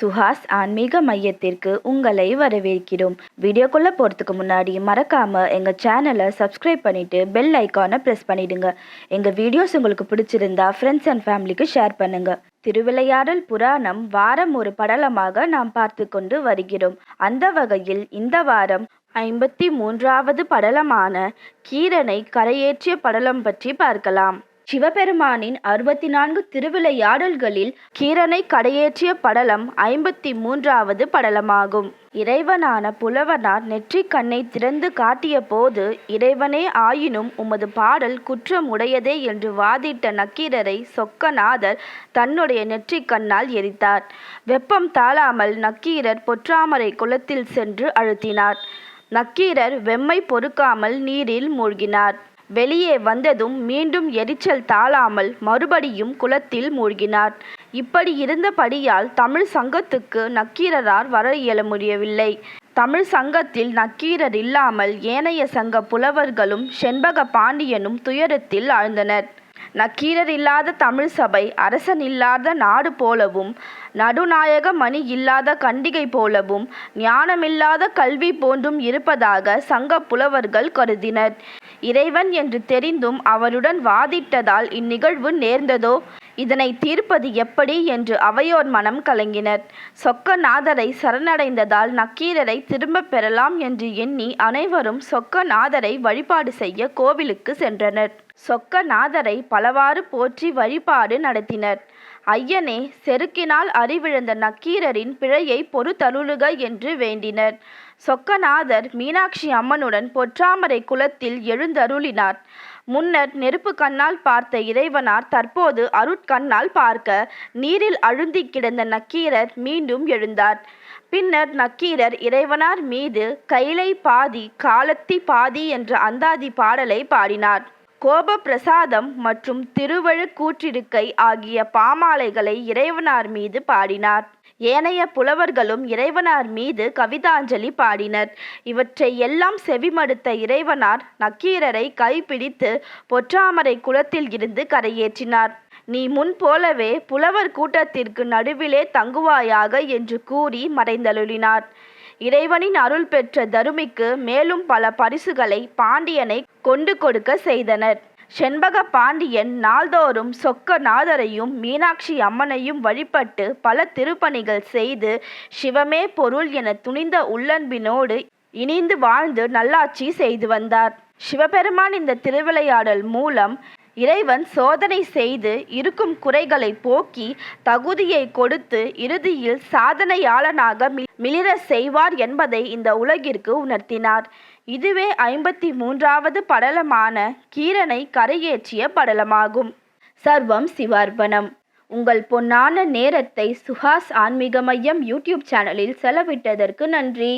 சுஹாஸ் ஆன்மீக மையத்திற்கு உங்களை வரவேற்கிறோம். வீடியோக்குள்ள போறதுக்கு முன்னாடி மறக்காம எங்க சேனலை சப்ஸ்கிரைப் பண்ணிட்டு பெல் ஐக்கானை பிரஸ் பண்ணிடுங்க. எங்க வீடியோஸ் உங்களுக்கு பிடிச்சிருந்தா ஃப்ரெண்ட்ஸ் அண்ட் ஃபேமிலிக்கு ஷேர் பண்ணுங்க. திருவிளையாடல் புராணம் வாரம் ஒரு படலமாக நாம் பார்த்து கொண்டு வருகிறோம். அந்த வகையில் இந்த வாரம் 53வது படலமான கீரனை கரையேற்றிய படலம் பற்றி பார்க்கலாம். சிவபெருமானின் 64 திருவிளையாடல்களில் கீரனை கடையேற்றிய படலம் 53வது படலமாகும். இறைவனான புலவனார் நெற்றிக் கண்ணை திறந்து காட்டிய போது, இறைவனே ஆயினும் உமது பாடல் குற்றம் உடையதே என்று வாதிட்ட நக்கீரரை சொக்கநாதர் தன்னுடைய நெற்றிக் கண்ணால் எரித்தார். வெப்பம் தாழாமல் நக்கீரர் பொற்றாமரை குளத்தில் சென்று அழுத்தினார். நக்கீரர் வெம்மை பொறுக்காமல் நீரில் மூழ்கினார். வெளியே வந்ததும் மீண்டும் எரிச்சல் தாழாமல் மறுபடியும் குளத்தில் மூழ்கினார். இப்படி இருந்தபடியால் தமிழ் சங்கத்துக்கு நக்கீரரார் வர இயல முடியவில்லை. தமிழ் சங்கத்தில் நக்கீரர் இல்லாமல் ஏனைய சங்க புலவர்களும் செண்பக பாண்டியனும் துயரத்தில் ஆழ்ந்தனர். நக்கீரர் இல்லாத தமிழ் சபை அரசன் இல்லாத நாடு போலவும், நடுநாயக மணி இல்லாத கண்டிகை போலவும், ஞானமில்லாத கல்வி போன்றும் இருப்பதாக சங்க புலவர்கள் கருதினர். இறைவன் என்று தெரிந்தும் அவருடன் வாதிட்டதால் இந்நிகழ்வு நேர்ந்ததோ, இதனை தீர்ப்பது எப்படி என்று அவையோர் மனம் கலங்கினர். சொக்கநாதரை சரணடைந்ததால் நக்கீரரை திரும்ப பெறலாம் என்று எண்ணி அனைவரும் சொக்கநாதரை வழிபாடு செய்ய கோவிலுக்கு சென்றனர். சொக்கநாதரை பலவாறு போற்றி வழிபாடு நடத்தினர். ஐயனே, செருக்கினால் அறிவிழந்த நக்கீரரின் பிழையை பொறுத்தருளுக என்று வேண்டினர். சொக்கநாதர் மீனாட்சி அம்மனுடன் பொற்றாமரை குளத்தில் எழுந்தருளினார். முன்னர் நெருப்பு கண்ணால் பார்த்த இறைவனார் தற்போது அருட்கண்ணால் பார்க்க நீரில் அழுந்தி கிடந்த நக்கீரர் மீண்டும் எழுந்தார். பின்னர் நக்கீரர் இறைவனார் மீது கைலை பாதி காலத்தி பாதி என்ற அந்தாதி பாடலை பாடினார். கோப பிரசாதம் மற்றும் திருவழுக்கூற்றிருக்கை ஆகிய பாமாலைகளை இறைவனார் மீது பாடினார். ஏனைய புலவர்களும் இறைவனார் மீது கவிதாஞ்சலி பாடினர். இவற்றை எல்லாம் செவிமடுத்த இறைவனார் நக்கீரரை கைப்பிடித்து பொற்றாமரை குளத்தில் இருந்து கரையேற்றினார். நீ முன் போலவே புலவர் கூட்டத்திற்கு நடுவிலே தங்குவாயாக என்று கூறி மறைந்தருளினார். இறைவனின் அருள் பெற்ற தருமிக்கு மேலும் பல பரிசுகளை பாண்டியனை கொண்டு கொடுக்க செய்தனர். செண்பக பாண்டியன் நாள்தோறும் சொக்கநாதரையும் மீனாட்சி அம்மனையும் வழிபட்டு பல திருப்பணிகள் செய்து சிவமே பொருள் என துணிந்த உள்ளன்பினோடு இணைந்து வாழ்ந்து நல்லாட்சி செய்து வந்தார். சிவபெருமான் இந்த திருவிளையாடல் மூலம் இறைவன் சோதனை செய்து இருக்கும் குறைகளை போக்கி தகுதியை கொடுத்து இறுதியில் சாதனையாளனாக மிளிர செய்வார் என்பதை இந்த உலகிற்கு உணர்த்தினார். இதுவே 53வது படலமான கீரனை கரையேற்றிய படலமாகும். சர்வம் சிவார்ப்பணம். உங்கள் பொன்னான நேரத்தை சுஹாஸ் ஆன்மீக மையம் யூடியூப் சேனலில் செலவிட்டதற்கு நன்றி.